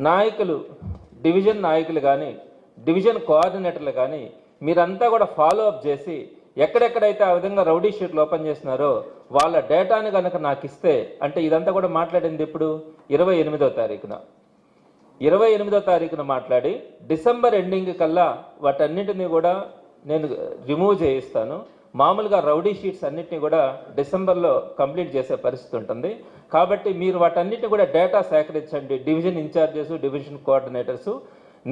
నాయకులు, డివిజన్ నాయకులు కానీ, డివిజన్ కోఆర్డినేటర్లు కానీ మీరంతా కూడా ఫాలో అప్ చేసి ఎక్కడెక్కడైతే ఆ విధంగా రౌడీ షీట్లు ఓపెన్ చేస్తున్నారో వాళ్ళ డేటాని కనుక నాకు ఇస్తే, అంటే ఇదంతా కూడా మాట్లాడింది ఇప్పుడు 28వ తారీఖున 28వ తారీఖున మాట్లాడి డిసెంబర్ ఎండింగ్ కల్లా వాటన్నిటిని కూడా నేను రిమూవ్ చేయిస్తాను. మామూలుగా రౌడీ షీట్స్ అన్నిటిని కూడా డిసెంబర్లో కంప్లీట్ చేసే పరిస్థితి ఉంటుంది. కాబట్టి మీరు వాటన్నిటిని కూడా డేటా సేకరించండి, డివిజన్ ఇన్ఛార్జెస్, డివిజన్ కోఆర్డినేటర్స్.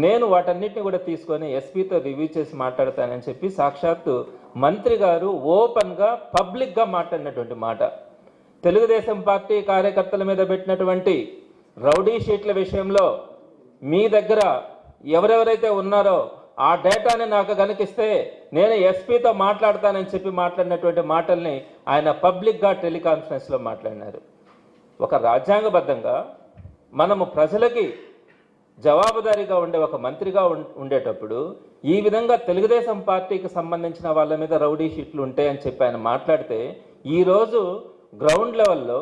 నేను వాటన్నిటిని కూడా తీసుకొని ఎస్పీతో రివ్యూ చేసి మాట్లాడతానని చెప్పి సాక్షాత్తు మంత్రి గారు ఓపెన్గా పబ్లిక్గా మాట్లాడినటువంటి మాట. తెలుగుదేశం పార్టీ కార్యకర్తల మీద పెట్టినటువంటి రౌడీ షీట్ల విషయంలో మీ దగ్గర ఎవరెవరైతే ఉన్నారో ఆ డేటాని నాకు కనిపిస్తే నేను ఎస్పీతో మాట్లాడతానని చెప్పి మాట్లాడినటువంటి మాటల్ని ఆయన పబ్లిక్గా టెలికాన్ఫరెన్స్లో మాట్లాడినారు. ఒక రాజ్యాంగబద్ధంగా మనము ప్రజలకి జవాబుదారీగా ఉండే ఒక మంత్రిగా ఉండేటప్పుడు ఈ విధంగా తెలుగుదేశం పార్టీకి సంబంధించిన వాళ్ళ మీద రౌడీ షీట్లు ఉంటాయని చెప్పి ఆయన మాట్లాడితే, ఈరోజు గ్రౌండ్ లెవెల్లో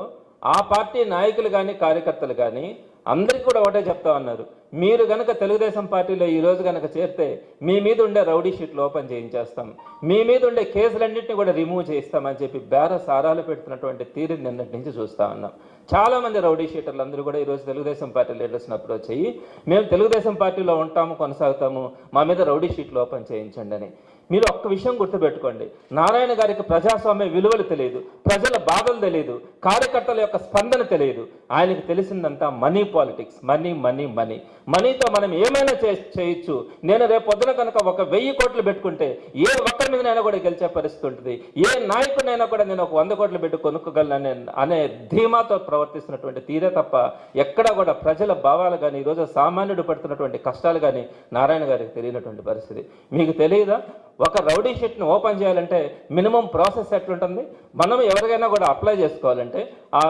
ఆ పార్టీ నాయకులు కానీ కార్యకర్తలు కానీ అందరికీ కూడా ఒకటే చెప్తా ఉన్నారు, మీరు కనుక తెలుగుదేశం పార్టీలో ఈరోజు కనుక చేరితే మీ మీద ఉండే రౌడీ షీట్లు ఓపెన్ చేయించేస్తాం, మీ మీద ఉండే కేసులన్నింటినీ కూడా రిమూవ్ చేయిస్తామని చెప్పి బేర సారాలు పెడుతున్నటువంటి తీరుని నిన్నటి నుంచి చూస్తూ ఉన్నాం. చాలామంది రౌడీ షీటర్లు అందరూ కూడా ఈరోజు తెలుగుదేశం పార్టీ లీడర్స్ని అప్రోచ్ అయ్యి మేము తెలుగుదేశం పార్టీలో ఉంటాము, కొనసాగుతాము, మా మీద రౌడీ షీట్లు ఓపెన్ చేయించండి అని. మీరు ఒక్క విషయం గుర్తుపెట్టుకోండి, నారాయణ గారికి ప్రజాస్వామ్య విలువలు తెలియదు, ప్రజల బాధలు తెలియదు, కార్యకర్తల యొక్క స్పందన తెలియదు. ఆయనకు తెలిసిందంతా money politics, money money money. మనీతో మనం ఏమైనా చేయొచ్చు. నేను రేపు పొద్దున కనుక 1000 కోట్లు పెట్టుకుంటే ఏ ఒక్కరి మీదనైనా కూడా గెలిచే పరిస్థితి ఉంటుంది, ఏ నాయకుడినైనా కూడా నేను 100 కోట్లు పెట్టి కొనుక్కోగలను అనే ధీమాతో ప్రవర్తిస్తున్నటువంటి తీరే తప్ప ఎక్కడా కూడా ప్రజల భావాలు కానీ ఈరోజు సామాన్యుడు పడుతున్నటువంటి కష్టాలు కానీ నారాయణ గారికి తెలియనటువంటి పరిస్థితి. మీకు తెలియదా? ఒక రౌడీ షీట్ని ఓపెన్ చేయాలంటే మినిమం ప్రాసెస్ ఎట్లుంటుంది? మనం ఎవరికైనా కూడా అప్లై చేసుకోవాలంటే ఆ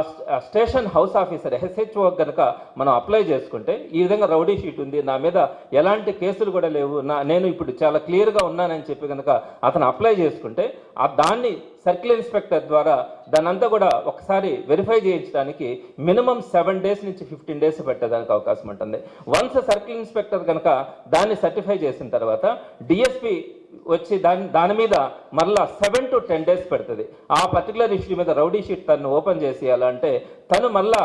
స్టేషన్ హౌస్ ఆఫీసర్ SHO కనుక మనం అప్లై చేసుకుంటే ఈ విధంగా రౌడీ షీట్ ఉంది, నా మీద ఎలాంటి కేసులు కూడా లేవు, నేను ఇప్పుడు చాలా క్లియర్గా ఉన్నానని చెప్పి కనుక అతను అప్లై చేసుకుంటే దాన్ని సర్కిల్ ఇన్స్పెక్టర్ ద్వారా దానంతా కూడా ఒకసారి వెరిఫై చేయించడానికి మినిమం 7 days నుంచి 15 days పెట్టడానికి అవకాశం ఉంటుంది. వన్స్ సర్కిల్ ఇన్స్పెక్టర్ కనుక దాన్ని సర్టిఫై చేసిన తర్వాత డిఎస్పీ వచ్చి దాని మీద మరలా 7 to 10 days పెడుతుంది. ఆ పర్టికులర్ ఇష్యూ మీద రౌడీ షీట్ తను ఓపెన్ చేసేయాలంటే తను మళ్ళా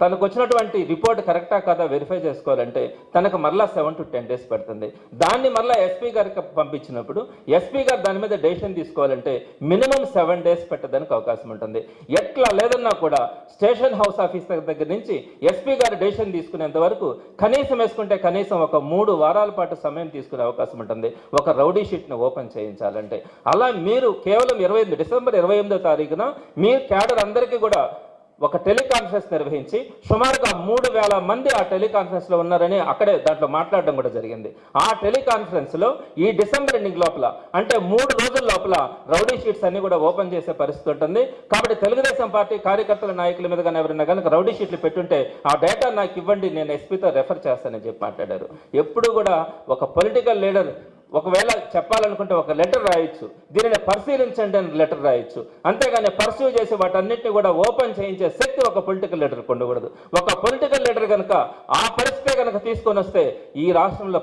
తనకు వచ్చినటువంటి రిపోర్ట్ కరెక్టా కాదా వెరిఫై చేసుకోవాలంటే తనకు మరలా 7 to 10 days పడుతుంది. దాన్ని మరలా ఎస్పీ గారికి పంపించినప్పుడు ఎస్పీ గారు దాని మీద డెసిషన్ తీసుకోవాలంటే మినిమం 7 days పెట్టడానికి అవకాశం ఉంటుంది. ఎట్లా లేదన్నా కూడా స్టేషన్ హౌస్ ఆఫీసర్ దగ్గర నుంచి ఎస్పీ గారు డెసిషన్ తీసుకునేంత వరకు కనీసం వేసుకుంటే కనీసం ఒక 3 వారాల పాటు సమయం తీసుకునే అవకాశం ఉంటుంది ఒక రౌడీ షీట్ని ఓపెన్ చేయించాలంటే. అలా మీరు కేవలం డిసెంబర్ 28వ తారీఖున మీ క్యాడర్ అందరికీ కూడా ఒక టెలికాన్ఫరెన్స్ నిర్వహించి సుమారుగా 3000 మంది ఆ టెలికాన్ఫరెన్స్లో ఉన్నారని అక్కడే దాంట్లో మాట్లాడడం కూడా జరిగింది. ఆ టెలికాన్ఫరెన్స్లో ఈ డిసెంబర్ ఎండింగ్ లోపల అంటే 3 రోజుల లోపల రౌడీ షీట్స్ అన్ని కూడా ఓపెన్ చేసే పరిస్థితి ఉంటుంది. కాబట్టి తెలుగుదేశం పార్టీ కార్యకర్తల నాయకుల మీద కానీ ఎవరైనా కనుక రౌడీ షీట్లు పెట్టుంటే ఆ డేటా నాకు ఇవ్వండి, నేను ఎస్పీతో రెఫర్ చేస్తానని చెప్పి మాట్లాడారు. ఎప్పుడు కూడా ఒక పొలిటికల్ లీడర్ ఒకవేళ చెప్పాలనుకుంటే ఒక లెటర్ రాయొచ్చు, దీనిని పరిశీలించండి అని లెటర్ రాయొచ్చు, అంతేగాని పర్సూ చేసి వాటన్నిటిని కూడా ఓపెన్ చేయించే శక్తి ఒక పొలిటికల్ లీడర్కి ఉండకూడదు. ఒక పొలిటికల్ లీడర్ కనుక ఆ పరిస్థితి కనుక తీసుకొని వస్తే ఈ రాష్ట్రంలో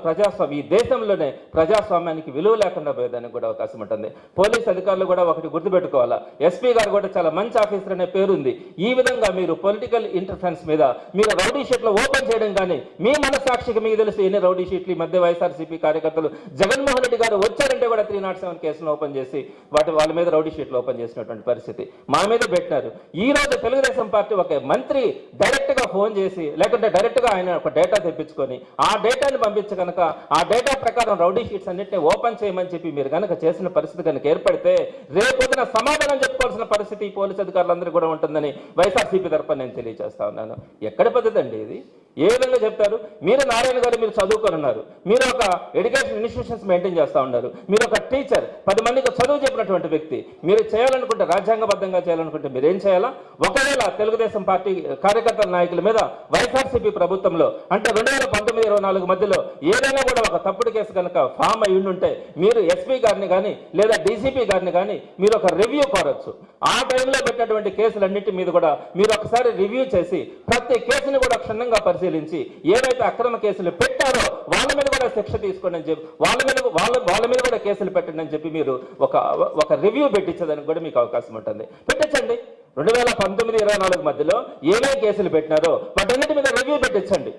ఈ దేశంలోనే ప్రజాస్వామ్యానికి విలువ లేకుండా పోయేదానికి కూడా అవకాశం ఉంటుంది. పోలీస్ అధికారులు కూడా ఒకటి గుర్తుపెట్టుకోవాలా, ఎస్పీ గారు కూడా చాలా మంచి ఆఫీసర్ అనే పేరుంది. ఈ విధంగా మీరు పొలిటికల్ ఇంటర్ఫరెన్స్ మీద మీరు రౌడీ షీట్లు ఓపెన్ చేయడం కానీ మీ మనసాక్షికి మీకు తెలుసు ఎన్ని రౌడీ షీట్లు ఈ మధ్య వైఎస్ఆర్సీపీ కార్యకర్తలు జగన్మోహన్ రెడ్డి గారు వచ్చారంటే కూడా 307 కేసులు ఓపెన్ చేసి వాళ్ళ మీద రౌడీ షీట్లు ఓపెన్ చేసినటువంటి పరిస్థితి మా మీద పెట్టినారు. ఈ రోజు తెలుగుదేశం పార్టీ ఒక మంత్రి డైరెక్ట్ గా ఫోన్ చేసి లేకుంటే డైరెక్ట్ గా ఆయన ఒక డేటా తెప్పించుకొని ఆ డేటాని పంపించి కనుక ఆ డేటా ప్రకారం రౌడీ షీట్స్ అన్నింటినీ ఓపెన్ చేయమని చెప్పి మీరు కనుక చేసిన పరిస్థితి కనుక ఏర్పడితే రేపొద్దున సమాధానం చెప్పుకోవాల్సిన పరిస్థితి పోలీసు అధికారులందరూ కూడా ఉంటుందని వైఎస్ఆర్సీపీ తరఫున నేను తెలియజేస్తా ఉన్నాను. ఎక్కడ పద్ధతి అండి ఇది? ఏ విధంగా చెప్తారు? మీరు నారాయణ గారు మీరు చదువుకొని ఉన్నారు, మీరు ఒక ఎడ్యుకేషన్ ఇన్స్టిట్యూషన్స్ డిస్టెన్స్ మెయింటైన్ చేస్తూ ఉన్నారు. మీరు ఒక టీచర్, 10 మందికి చదువు చెప్పినటువంటి వ్యక్తి, మీరు చేయాలనుకుంటే రాజ్యాంగబద్ధంగా చేయాలనుకుంటే మీరు ఏం చేయాలా? ఒకవేళ తెలుగుదేశం పార్టీ కార్యకర్తల నాయకుల మీద వైఎస్ఆర్సీపీ ప్రభుత్వంలో అంటే 2019-24 మధ్యలో ఏదైనా కూడా ఒక తప్పుడు కేసు కనుక ఫామ్ అయి ఉంటే మీరు ఎస్పీ గారిని కానీ లేదా డీసీపీ గారిని కానీ మీరు ఒక రివ్యూ కోరొచ్చు. ఆ టైంలో పెట్టినటువంటి కేసులన్నింటి మీద కూడా మీరు ఒకసారి రివ్యూ చేసి ప్రతి కేసుని కూడా క్షుణ్ణంగా పరిశీలించి ఏవైతే అక్రమ కేసులు పెట్టారో వాళ్ళ మీద కూడా శిక్ష తీసుకోండి అని చెప్పి వాళ్ళ మీద కూడా కేసులు పెట్టండి అని చెప్పి మీరు ఒక రివ్యూ పెట్టించడానికి కూడా మీకు అవకాశం ఉంటుంది. పెట్టించండి. 2019-24 మధ్యలో ఏమేమి కేసులు పెట్టినారో వాటన్నిటి మీద రివ్యూ పెట్టించండి.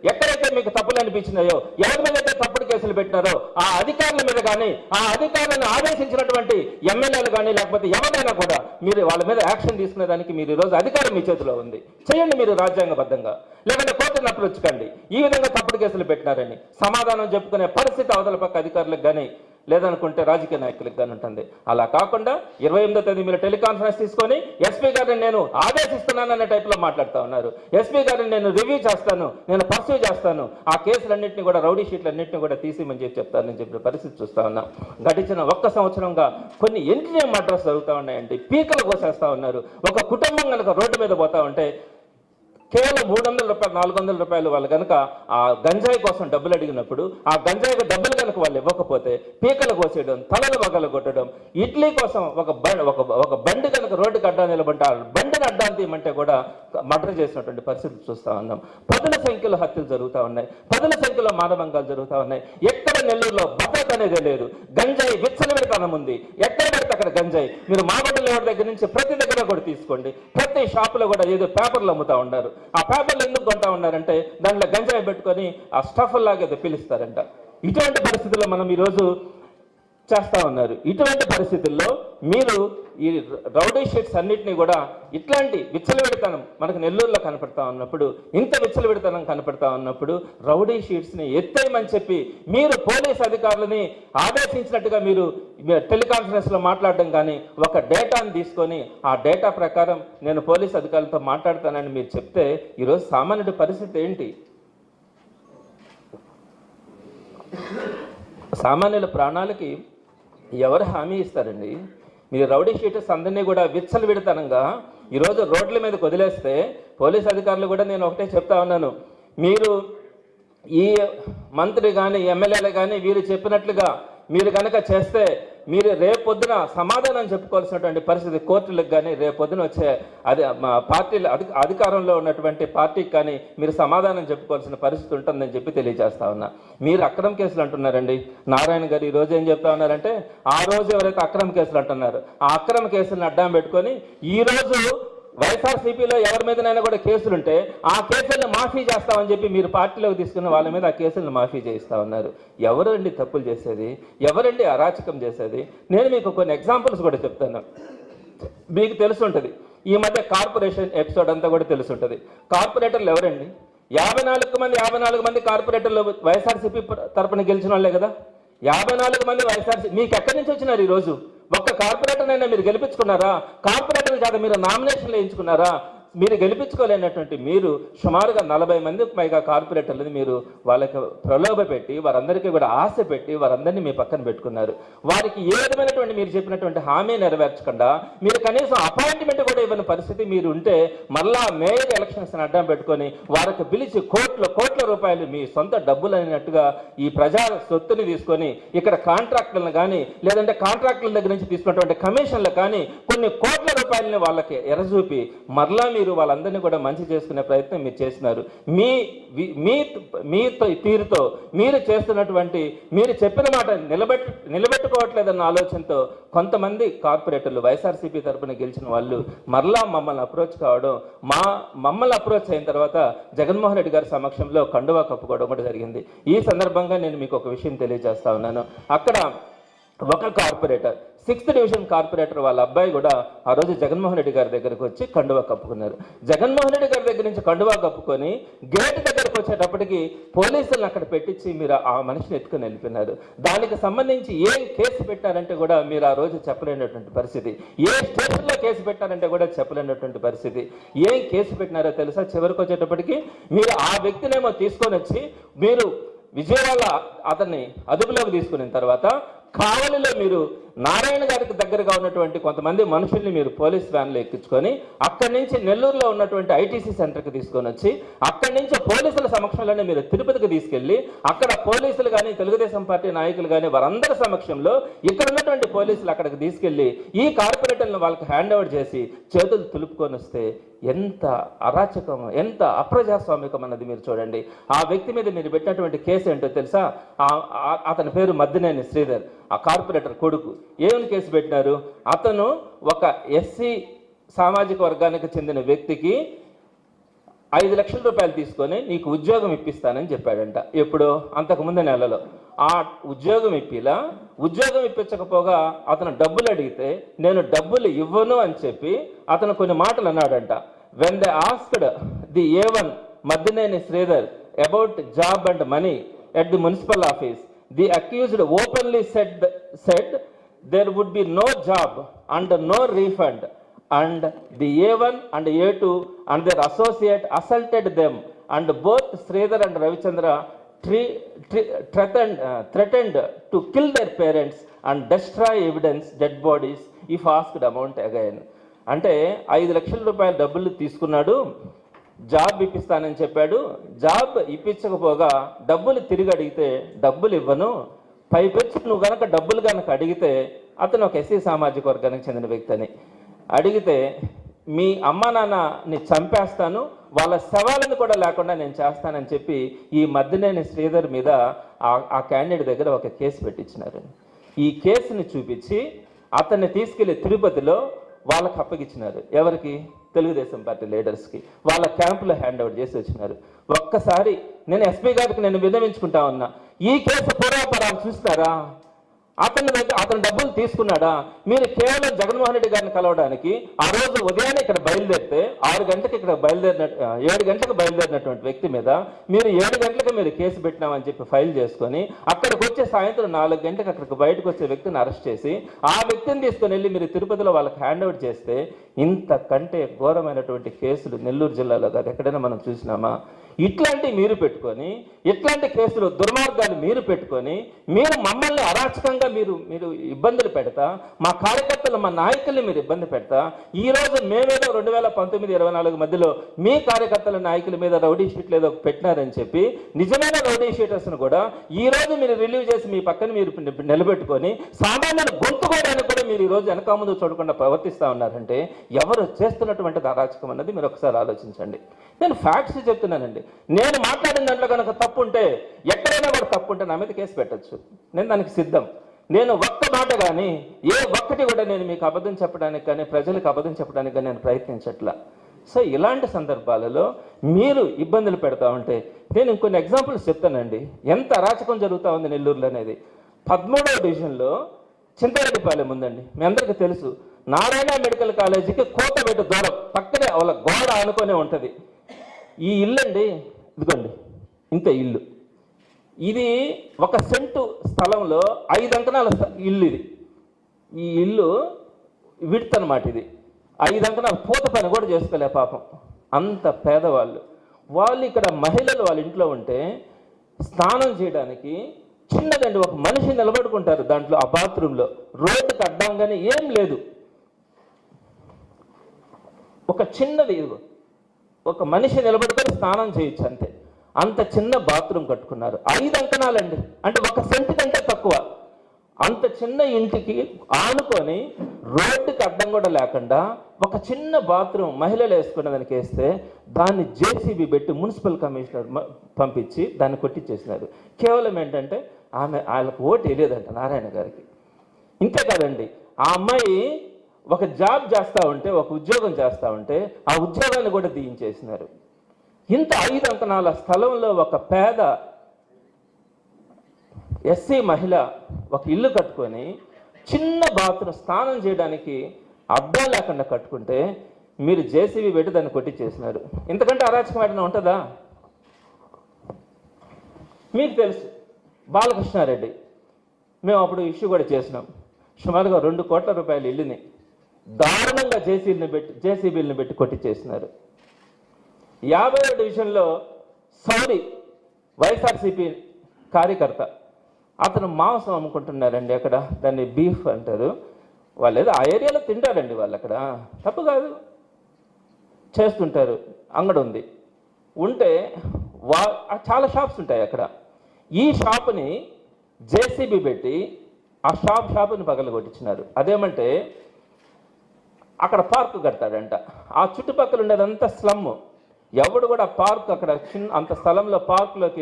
ఎక్కడైతే మీకు తప్పులు అనిపించినాయో, ఎవరి మీద అయితే తప్పుడు కేసులు పెట్టినారో ఆ అధికారుల మీద కానీ ఆ అధికారులను ఆదేశించినటువంటి ఎమ్మెల్యేలు కానీ లేకపోతే ఎవరైనా కూడా మీరు వాళ్ళ మీద యాక్షన్ తీసుకునేదానికి మీరు ఈరోజు అధికారం మీ చేతిలో ఉంది. చేయండి మీరు రాజ్యాంగబద్ధంగా. లేకుంటే కోర్టును అప్రోచ్ కండి. ఈ విధంగా తప్పుడు కేసులు పెట్టినారని సమాధానం చెప్పుకునే పరిస్థితి అవతల పక్క అధికారులకు కానీ లేదనుకుంటే రాజకీయ నాయకులకు కానీ ఉంటుంది. అలా కాకుండా 28వ తేదీ మీరు టెలికాన్ఫరెన్స్ తీసుకొని ఎస్పీ గారిని నేను ఆదేశిస్తున్నాను అనే టైప్లో మాట్లాడుతూ ఉన్నారు. ఎస్పీ గారిని నేను రివ్యూ చేస్తాను, నేను పర్సూ చేస్తాను, ఆ కేసులన్నింటినీ కూడా రౌడీ షీట్లన్నింటినీ కూడా తీసేయమని చెప్తానని చెప్పిన పరిస్థితి చూస్తూ ఉన్నాం. గడిచిన 1 సంవత్సరంగా కొన్ని ఎంట్రీ మర్డర్స్ జరుగుతూ ఉన్నాయండి. పీకలు కోసేస్తూ ఉన్నారు. ఒక కుటుంబం కనుక రోడ్డు మీద పోతా ఉంటే కేవలం 300 రూపాయలు 400 రూపాయలు వాళ్ళు కనుక ఆ గంజాయి కోసం డబ్బులు అడిగినప్పుడు ఆ గంజాయికి డబ్బులు కనుక వాళ్ళు ఇవ్వకపోతే పీకలు కోసేయడం, తలలు బగలు కొట్టడం, ఇడ్లీ కోసం ఒక బండి కనుక రోడ్డుకి అడ్డా నిలబడి ఆ బండిని అడ్డాలు తీయమంటే కూడా మర్డర్ చేసినటువంటి పరిస్థితి చూస్తూ ఉన్నాం. పదుల సంఖ్యలో హత్యలు జరుగుతూ ఉన్నాయి. పదుల సంఖ్యలో మానభంగాలు జరుగుతూ ఉన్నాయి. ఎక్కడ నెల్లూరులో భద్రత అనేది లేదు. గంజాయి విచ్చలవిడితనం ఉంది. ఎక్కడ పెడితే అక్కడ గంజాయి. మీరు మాగొడ్డల ఎవరి దగ్గర నుంచి ప్రతి దగ్గర కూడా తీసుకోండి. ప్రతి షాపులో కూడా ఏదో పేపర్లు అమ్ముతూ ఉన్నారు. ఆ పేపర్లు ఎందుకు కొంటా ఉన్నారంటే దాంట్లో గంజాయి పెట్టుకొని ఆ స్టఫ్ లాగా ఏదో పిలుస్తారంట. ఇటువంటి పరిస్థితుల్లో మనం ఈరోజు చేస్తూ ఉన్నారు. ఇటువంటి పరిస్థితుల్లో మీరు ఈ రౌడీ షీట్స్ అన్నింటినీ కూడా ఇట్లాంటి విచ్చలవిడితనం మనకు నెల్లూరులో కనపడతా ఉన్నప్పుడు, ఇంత విచ్చలవిడితనం కనపడతా ఉన్నప్పుడు రౌడీ షీట్స్ని ఎత్తేయమని చెప్పి మీరు పోలీస్ అధికారులని ఆదేశించినట్టుగా మీరు టెలికాన్ఫరెన్స్లో మాట్లాడడం కానీ ఒక డేటాను తీసుకొని ఆ డేటా ప్రకారం నేను పోలీస్ అధికారులతో మాట్లాడతానని మీరు చెప్తే ఈరోజు సామాన్యుడి పరిస్థితి ఏంటి? సామాన్యుల ప్రాణాలకి ఎవరు హామీ ఇస్తారండి? మీరు రౌడీ షీటర్స్ అందరినీ కూడా విచ్చలవిడితనంగా ఈరోజు రోడ్ల మీదకి వదిలేస్తే పోలీస్ అధికారులు కూడా నేను ఒకటే చెప్తా ఉన్నాను, మీరు ఈ మంత్రి కానీ ఎమ్మెల్యేలు కానీ వీరు చెప్పినట్లుగా మీరు కనుక చేస్తే మీరు రేపొద్దున సమాధానం చెప్పుకోవాల్సినటువంటి పరిస్థితి కోర్టులకు కానీ రేపొద్దున వచ్చే పార్టీలు అధికారంలో ఉన్నటువంటి పార్టీకి కానీ మీరు సమాధానం చెప్పుకోవాల్సిన పరిస్థితి ఉంటుందని చెప్పి తెలియజేస్తా ఉన్నా. మీరు అక్రమ కేసులు అంటున్నారండి. నారాయణ గారు ఈ రోజు ఏం చెప్తా ఉన్నారంటే ఆ రోజు ఎవరైతే అక్రమ కేసులు అంటున్నారు ఆ అక్రమ కేసులను అడ్డం పెట్టుకొని ఈరోజు వైఎస్ఆర్సీపీలో ఎవరి మీదనైనా కూడా కేసులుంటే ఆ కేసులను మాఫీ చేస్తామని చెప్పి మీరు పార్టీలోకి తీసుకున్న వాళ్ళ మీద ఆ కేసులను మాఫీ చేయిస్తా ఉన్నారు. ఎవరండి తప్పులు చేసేది? ఎవరండి అరాచకం చేసేది? నేను మీకు కొన్ని ఎగ్జాంపుల్స్ కూడా చెప్తాను. మీకు తెలుసుంటుంది, ఈ మధ్య కార్పొరేషన్ ఎపిసోడ్ అంతా కూడా తెలుసుంటుంది. కార్పొరేటర్లు ఎవరండి? 54 మంది కార్పొరేటర్లు వైఎస్ఆర్సీపీ తరపున గెలిచిన వాళ్ళే కదా. 54 మంది వైఎస్ఆర్సీపీ మీకు ఎక్కడి నుంచి వచ్చినారు? ఈరోజు ఒక్క కార్పొరేటర్నైనా మీరు గెలిపించుకున్నారా? కార్పొరేటర్ కాదు, మీరు నామినేషన్లు వేయించుకున్నారా? మీరు గెలిపించుకోలేనటువంటి మీరు సుమారుగా 40 మందికి పైగా కార్పొరేటర్లని మీరు వాళ్ళకి ప్రలోభ పెట్టి వారందరికీ కూడా ఆశ పెట్టి వారందరినీ మీ పక్కన పెట్టుకున్నారు. వారికి ఏ విధమైనటువంటి మీరు చెప్పినటువంటి హామీ నెరవేర్చకుండా మీరు కనీసం అపాయింట్మెంట్ కూడా ఇవ్వని పరిస్థితి మీరు ఉంటే మళ్ళా మేయర్ ఎలక్షన్స్ అడ్డం పెట్టుకొని వారికి పిలిచి కోట్ల రూపాయలు మీ సొంత డబ్బులు అయినట్టుగా ఈ ప్రజా సొత్తుని తీసుకొని ఇక్కడ కాంట్రాక్టులను కానీ లేదంటే కాంట్రాక్టుల దగ్గర నుంచి తీసుకున్నటువంటి కమిషన్లు కానీ కొన్ని కోట్ల రూపాయలని వాళ్ళకి ఎరచూపి మరలా మీరు వాళ్ళందరినీ కూడా మంచి చేసుకునే ప్రయత్నం మీరు చేస్తున్నారు. మీ తీరుతో మీరు చేస్తున్నటువంటి మీరు చెప్పిన మాట నిలబెట్టుకోవట్లేదన్న ఆలోచనతో కొంతమంది కార్పొరేటర్లు వైఎస్ఆర్సీపీ తరపున గెలిచిన వాళ్ళు మరలా మమ్మల్ని అప్రోచ్ కావడం, మమ్మల్ని అప్రోచ్ అయిన తర్వాత జగన్మోహన్ రెడ్డి గారి సమక్షంలో కండువా కప్పుకోవడం కూడా జరిగింది. ఈ సందర్భంగా నేను మీకు ఒక విషయం తెలియజేస్తా ఉన్నాను. అక్కడ ఒక కార్పొరేటర్ 6th డివిజన్ కార్పొరేటర్ వాళ్ళ అబ్బాయి కూడా ఆ రోజు జగన్మోహన్ రెడ్డి గారి దగ్గరకు వచ్చి కండువా కప్పుకున్నారు. జగన్మోహన్ రెడ్డి గారి దగ్గర నుంచి కండువా కప్పుకొని గేట్ దగ్గరకు వచ్చేటప్పటికి పోలీసులను అక్కడ పెట్టించి మీరు ఆ మనిషిని ఎత్తుకొని వెళ్ళిపోయినారు. దానికి సంబంధించి ఏం కేసు పెట్టారంటే కూడా మీరు ఆ రోజు చెప్పలేనటువంటి పరిస్థితి. ఏ స్టేషన్లో కేసు పెట్టారంటే కూడా చెప్పలేనటువంటి పరిస్థితి. ఏం కేసు పెట్టినారో తెలుసా? చివరికి వచ్చేటప్పటికి మీరు ఆ వ్యక్తినేమో తీసుకొని వచ్చి మీరు విజయవాడ అతన్ని అదుపులోకి తీసుకున్న తర్వాత కావలిలో మీరు నారాయణ గారికి దగ్గరగా ఉన్నటువంటి కొంతమంది మనుషుల్ని మీరు పోలీస్ వ్యాన్లో ఎక్కించుకొని అక్కడి నుంచి నెల్లూరులో ఉన్నటువంటి ఐటీసీ సెంటర్కి తీసుకొని వచ్చి అక్కడి నుంచి పోలీసుల సమక్షంలోనే మీరు తిరుపతికి తీసుకెళ్లి అక్కడ పోలీసులు కానీ తెలుగుదేశం పార్టీ నాయకులు కానీ వారందరి సమక్షంలో ఇక్కడ ఉన్నటువంటి పోలీసులు అక్కడికి తీసుకెళ్లి ఈ కార్పొరేటర్లను వాళ్ళకి హ్యాండ్ ఓవర్ చేసి చేతులు తులుపుకొని వస్తే ఎంత అరాచకం, ఎంత అప్రజాస్వామికం అన్నది మీరు చూడండి. ఆ వ్యక్తి మీద మీరు పెట్టినటువంటి కేసు ఏంటో తెలుసా? అతని పేరు మద్దినేని శ్రీధర్, ఆ కార్పొరేటర్ కొడుకు. ఏమని కేసు పెట్టినారు? అతను ఒక ఎస్సీ సామాజిక వర్గానికి చెందిన వ్యక్తికి 5 లక్షల రూపాయలు తీసుకొని నీకు ఉద్యోగం ఇప్పిస్తానని చెప్పాడంట. ఎప్పుడు? అంతకుముందు నెలలో. ఆ ఉద్యోగం ఇప్పించకపోగా అతను డబ్బులు అడిగితే నేను డబ్బులు ఇవ్వను అని చెప్పి అతను కొన్ని మాటలు అన్నాడంట. When they asked the A1 Maddineni Sridhar about job and money at the municipal office, the accused openly said there would be no job and no refund, and the A1 and A2 and their associate assaulted them, and both Sridhar and Ravichandra threatened to kill their parents and destroy evidence, dead bodies if asked amount again. అంటే 5 లక్షల రూపాయల డబ్బులు తీసుకున్నాడు, job ఇప్పిస్తానని చెప్పాడు, job ఇప్పించకపోగా డబ్బులు తిరిగి అడిగితే డబ్బులు ఇవ్వను, పైపెచ్చు నువ్వు గనక డబ్బులు కనుక అడిగితే, అతను ఒక ఎస్సీ సామాజిక వర్గానికి చెందిన వ్యక్తి అని అడిగితే మీ అమ్మ నాన్నని చంపేస్తాను, వాళ్ళ శవాలను కూడా లేకుండా నేను చేస్తానని చెప్పి ఈ మద్దినేని శ్రీధర్ మీద ఆ క్యాండిడేట్ దగ్గర ఒక కేసు పెట్టించినారు. ఈ కేసుని చూపించి అతన్ని తీసుకెళ్లి తిరుపతిలో వాళ్ళకి అప్పగించినారు. ఎవరికి? తెలుగుదేశం పార్టీ లీడర్స్కి. వాళ్ళ క్యాంపులో హ్యాండ్ ఓవర్ చేసి వచ్చినారు. ఒక్కసారి నేను ఎస్పీ గారికి నేను విన్నవించుకుంటా ఉన్నా, ఈ కేసు పూర్వాపరాలు చూస్తారా? అతను డబ్బులు తీసుకున్నాడా? మీరు కేవలం జగన్మోహన్ రెడ్డి గారిని కలవడానికి ఆ రోజు ఉదయాన్నే ఇక్కడ బయలుదేరితే 6 గంటలకు ఇక్కడ 7 గంటలకు బయలుదేరినటువంటి వ్యక్తి మీద మీరు 7 గంటలకు మీరు కేసు పెట్టినామని చెప్పి ఫైల్ చేసుకొని అక్కడికి వచ్చే సాయంత్రం 4 గంటలకు అక్కడికి బయటకు వచ్చే వ్యక్తిని అరెస్ట్ చేసి ఆ వ్యక్తిని తీసుకొని వెళ్ళి మీరు తిరుపతిలో వాళ్ళకి హ్యాండ్ ఓవర్ చేస్తే ఇంతకంటే ఘోరమైనటువంటి కేసులు నెల్లూరు జిల్లాలో కాదు ఎక్కడైనా మనం చూసినామా? ఇట్లాంటివి మీరు పెట్టుకొని, ఇట్లాంటి కేసులు దుర్మార్గాలు మీరు పెట్టుకొని మీరు మమ్మల్ని అరాచకంగా మీరు ఇబ్బందులు పెడతా, మా కార్యకర్తలు మా నాయకుల్ని మీరు ఇబ్బంది పెడతా, ఈరోజు మేమేదో 2019-24 మధ్యలో మీ కార్యకర్తల నాయకుల మీద రౌడీ షీట్లు ఏదో పెట్టినారని చెప్పి నిజమైన రౌడీ షీటర్స్ను కూడా ఈరోజు మీరు రిలీవ్ చేసి మీ పక్కన మీరు నిలబెట్టుకొని సామాన్యులు గొంతుకోవడానికి కూడా మీరు ఈరోజు వెనక ముందు చూడకుండా ప్రవర్తిస్తూ ఉన్నారంటే ఎవరు చేస్తున్నటువంటి అరాచకం అన్నది మీరు ఒకసారి ఆలోచించండి. నేను ఫ్యాక్ట్స్ చెప్తున్నానండి. నేను మాట్లాడిన దాంట్లో కనుక తప్పు ఉంటే, ఎక్కడైనా కూడా తప్పు ఉంటే నా మీద కేసు పెట్టచ్చు. నేను దానికి సిద్ధం. నేను ఒక్క మాట కానీ ఒక్కటి కూడా నేను మీకు అబద్ధం చెప్పడానికి కానీ ప్రజలకు అబద్ధం చెప్పడానికి కానీ నేను ప్రయత్నించట్లా. సో ఇలాంటి సందర్భాలలో మీరు ఇబ్బందులు పెడతా ఉంటే నేను ఇంకొన్ని ఎగ్జాంపుల్స్ చెప్తానండి. ఎంత అరాచకం జరుగుతూ ఉంది నెల్లూరులో అనేది. 13వ డివిజన్లో చింతారెడ్డిపాలెం ఉందండి, మీ అందరికీ తెలుసు. నారాయణ మెడికల్ కాలేజీకి కోతబెట్టు దూరం పక్కనే వాళ్ళ గోడ ఆనుకొనే ఉంటుంది. ఈ ఇల్లు అండి, ఇదిగోండి ఇంత ఇల్లు. ఇది 1 సెంటు స్థలంలో 5 అంకణాల ఇల్లు. ఈ ఇల్లు విడ్త్ అనమాట. ఇది 5 అంకణాలు, పూత పని కూడా చేసుకోలే పాపం, అంత పేదవాళ్ళు. వాళ్ళు ఇక్కడ మహిళలు వాళ్ళ ఇంట్లో ఉంటే స్నానం చేయడానికి చిన్నదండి ఒక మనిషి నిలబడుకుంటారు దాంట్లో, ఆ బాత్రూంలో. రోడ్డుకి అడ్డంగానే ఏం లేదు, ఒక చిన్నది, ఒక మనిషి నిలబడుకొని స్నానం చేయొచ్చు అంతే. అంత చిన్న బాత్రూమ్ కట్టుకున్నారు. 5 అంకణాలండి, అంటే 1 సెంటు కంటే తక్కువ. అంత చిన్న ఇంటికి ఆనుకొని రోడ్డుకి అడ్డం కూడా లేకుండా ఒక చిన్న బాత్రూమ్ మహిళలు వేసుకున్న దానికి వేస్తే దాన్ని జేసీబీ పెట్టి మున్సిపల్ కమిషనర్ పంపించి దాన్ని కొట్టించేసినారు. కేవలం ఏంటంటే వాళ్ళకు ఓటు వేయలేదంట నారాయణ గారికి. ఇంతే కాదండి, ఆ అమ్మాయి ఒక జాబ్ చేస్తూ ఉంటే, ఒక ఉద్యోగం చేస్తూ ఉంటే ఆ ఉద్యోగాన్ని కూడా తీయించేసినారు. ఇంత 5 అంకణాల స్థలంలో ఒక పేద ఎస్సీ మహిళ ఒక ఇల్లు కట్టుకొని చిన్న బాత్రూమ్ స్నానం చేయడానికి అద్దం లేకుండా కట్టుకుంటే మీరు జేసీబీ పెట్టి దాన్ని కొట్టించేసినారు. ఇంతకంటే అరాచకం ఏదైనా ఉంటుందా? మీకు తెలుసు బాలకృష్ణారెడ్డి, మేము అప్పుడు ఇష్యూ కూడా చేసినాం. సుమారుగా 2 కోట్ల రూపాయల ఇల్లుని దారుణంగా జేసీబీలను పెట్టి కొట్టించేసినారు. 50వ డివిజన్లో సౌడి వైఎస్ఆర్సీపీ కార్యకర్త, అతను మాంసం అమ్ముకుంటున్నారండి అక్కడ, దాన్ని బీఫ్ అంటారు. వాళ్ళు ఏదో ఆ ఏరియాలో తింటారండి, వాళ్ళు అక్కడ తప్పు కాదు, చేస్తుంటారు. అంగడి ఉంది, ఉంటే చాలా షాప్స్ ఉంటాయి అక్కడ. ఈ షాపుని జేసీబీ పెట్టి ఆ షాపుని పగలగొట్టించినారు. అదేమంటే అక్కడ పార్కు కడతాడంట, ఆ చుట్టుపక్కల ఉండేదంతా స్లమ్. ఎవడు కూడా పార్క్ అక్కడ అంత స్థలంలో పార్కులోకి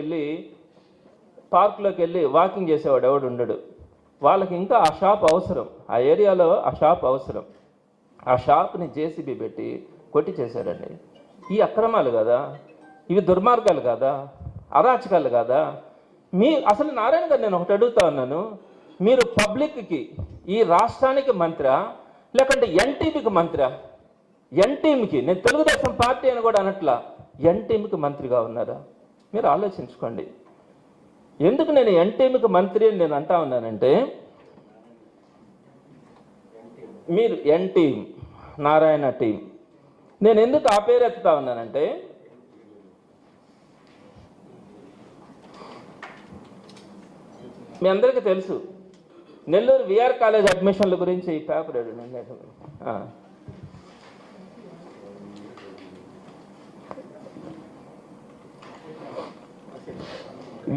వెళ్ళి వాకింగ్ చేసేవాడు ఎవడు ఉండడు. వాళ్ళకి ఇంకా ఆ షాప్ అవసరం, ఆ ఏరియాలో ఆ షాప్ అవసరం. ఆ షాప్ని జేసీబీ పెట్టి కొట్టి చేశాడండి. ఈ అక్రమాలు కదా, ఇవి దుర్మార్గాలు కదా, అరాచకాలు కదా. అసలు నారాయణ గారు నేను ఒకటి అడుగుతా ఉన్నాను, మీరు పబ్లిక్కి ఈ రాష్ట్రానికి మంత్రా లేకుంటే ఎన్టీవీకి మంత్రా? ఎన్టీవీకి, నేను తెలుగుదేశం పార్టీ అని కూడా అనట్లా, ఎన్టీవీకి మంత్రిగా ఉన్నారా? మీరు ఆలోచించుకోండి. ఎందుకు నేను ఎన్టీవీకి మంత్రి అని నేను అంటా ఉన్నానంటే, మీరు ఎన్టీవీ నారాయణ టీం, నేను ఎందుకు ఆ పేరు ఎత్తుతా ఉన్నానంటే, మీ అందరికీ తెలుసు నెల్లూరు విఆర్ కాలేజ్ అడ్మిషన్ల గురించి పేపర్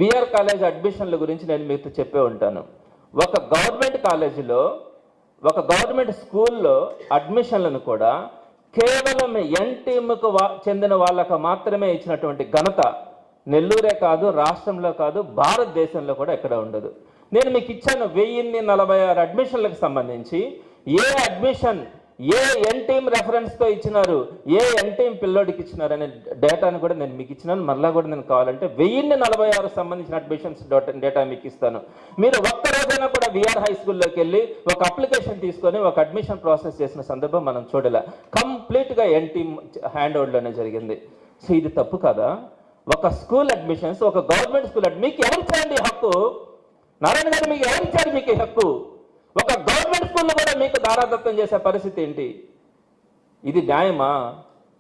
విఆర్ కాలేజ్ అడ్మిషన్ల గురించి నేను మీతో చెప్పే ఉంటాను. ఒక గవర్నమెంట్ కాలేజీలో, ఒక గవర్నమెంట్ స్కూల్లో అడ్మిషన్లను కూడా కేవలం ఎన్టీఎంకు చెందిన వాళ్ళకు మాత్రమే ఇచ్చినటువంటి ఘనత నెల్లూరే కాదు, రాష్ట్రంలో కాదు, భారతదేశంలో కూడా ఎక్కడ ఉండదు. నేను మీకు ఇచ్చాను 1046 అడ్మిషన్లకు సంబంధించి ఏ అడ్మిషన్ ఏ ఎన్టీఎం రెఫరెన్స్తో ఇచ్చినారు, ఏ ఎన్టీఎం పిల్లోడికి ఇచ్చినారు అనే డేటాను కూడా నేను మీకు ఇచ్చినాను. మళ్ళీ కూడా నేను కావాలంటే 1046 సంబంధించిన అడ్మిషన్స్ డేటా మీకు ఇస్తాను. మీరు ఒక్కరోజైనా కూడా విఆర్ హై స్కూల్లోకి వెళ్ళి ఒక అప్లికేషన్ తీసుకొని ఒక అడ్మిషన్ ప్రాసెస్ చేసిన సందర్భం మనం చూడలే. కంప్లీట్గా ఎన్టీఎం హ్యాండ్ ఓవర్లోనే జరిగింది. సో ఇది తప్పు కదా? ఒక స్కూల్ అడ్మిషన్స్, ఒక గవర్నమెంట్ స్కూల్ మీకు ఎవరిచ్చారండి హక్కు? నారాయణ గారు మీకు ఎవరిచ్చారు మీకు హక్కు? ఒక గవర్నమెంట్ స్కూల్లో కూడా మీకు దారాదత్తం చేసే పరిస్థితి ఏంటి? ఇది న్యాయమా?